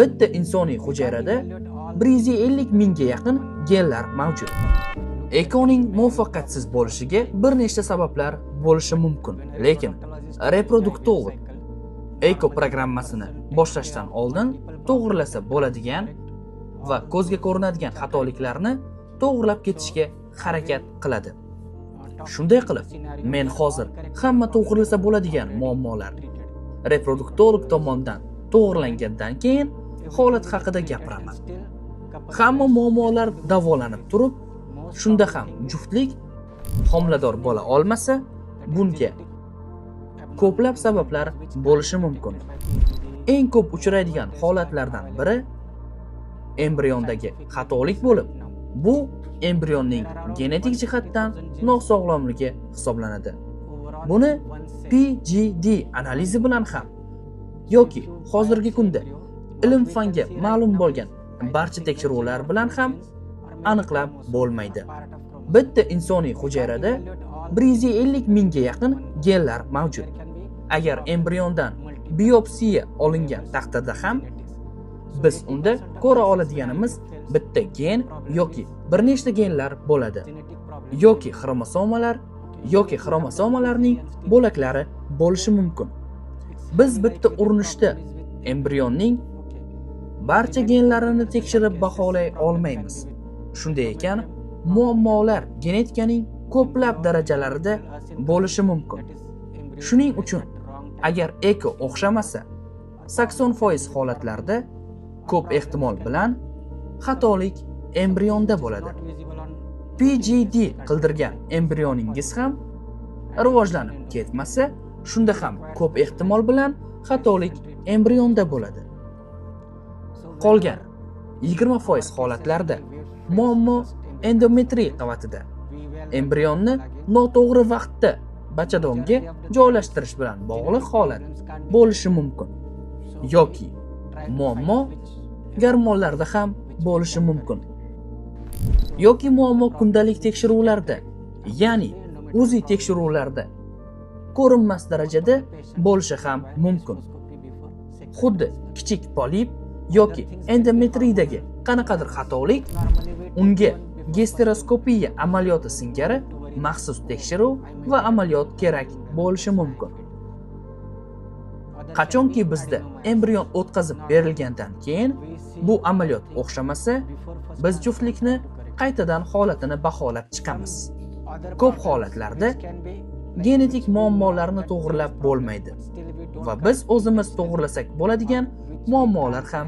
Bitta insoniy hujayrada 150 mingga yaqin genlar mavjud. Ekoning muvaffaqiyatsiz bo'lishiga bir nechta sabablar bo'lishi mumkin, lekin reproduktolog eko programmasini boshlashdan oldin to'g'rilasa bo'ladigan va ko'zga ko'rinadigan xatoliklarni to'g'rilab ketishga harakat qiladi. Shunday qilib, men hozir hamma to'g'rilasa bo'ladigan muammolar reproduktolog tomonidan to'g'rilangandan keyin holat haqida gapiraman. Hamma muammolar davolanib turib, shunda ham juftlik homilador bo'la olmasa, bunga ko'plab sabablar bo'lishi mumkin. Eng ko'p uchraydigan holatlardan biri embriondagi xatolik bo'lib, bu embrionning genetik jihatdan nosog'lomligi hisoblanadi. Buni PGD analizi bilan ham yoki hozirgi kunda ilm-fanga ma'lum bo'lgan barcha tekshiruvlar bilan ham aniqlab bo'lmaydi. Bitta insoniy hujayrada 150 mingga yaqin genlar mavjud. Agar embriondan biopsiya olingan taqdirda ham biz unda ko'ra oladiganimiz bitta gen yoki bir nechta genlar bo'ladi. Yoki xromosomalarning bo'laklari bo'lishi mumkin. Biz bitta urinishda embrionning barcha genlarini tekshirib baholay olmaymiz. Shunday ekan, muammolar genetikaning ko'plab darajalarida bo'lishi mumkin. Shuning uchun, agar eko o'xshamasa, 80% holatlarda ko'p ehtimol bilan xatolik embrionda bo'ladi. PGD qildirgan embrioningiz ham rivojlanib ketmasa, shunda ham ko'p ehtimol bilan xatolik embrionda bo'ladi. Qolgan 20% holatlarda muammo endometriy qavatida. Embrionni noto'g'ri vaqtda bachadonga joylashtirish bilan bog'liq holat bo'lishi mumkin. Yoki muammo gormonlarda ham bo'lishi mumkin. Yoki muammo kundalik tekshiruvlarda, ya'ni UZI tekshiruvlarda ko'rinmas darajada bo'lishi ham mumkin. Xuddi kichik polip yoki endometriydagi qanaqadir xatolik unga gesteroskopiya amaliyoti singari maxsus tekshiruv va amaliyot kerak bo'lishi mumkin. Qachonki bizda embrion o'tkazib berilgandan keyin bu amaliyot o'xshamasa, biz juftlikni qaytadan holatini baholab chiqamiz. Ko'p holatlarda genetik muammolarni to'g'rilab bo'lmaydi va biz o'zimiz to'g'rilasak bo'ladigan muammolar ham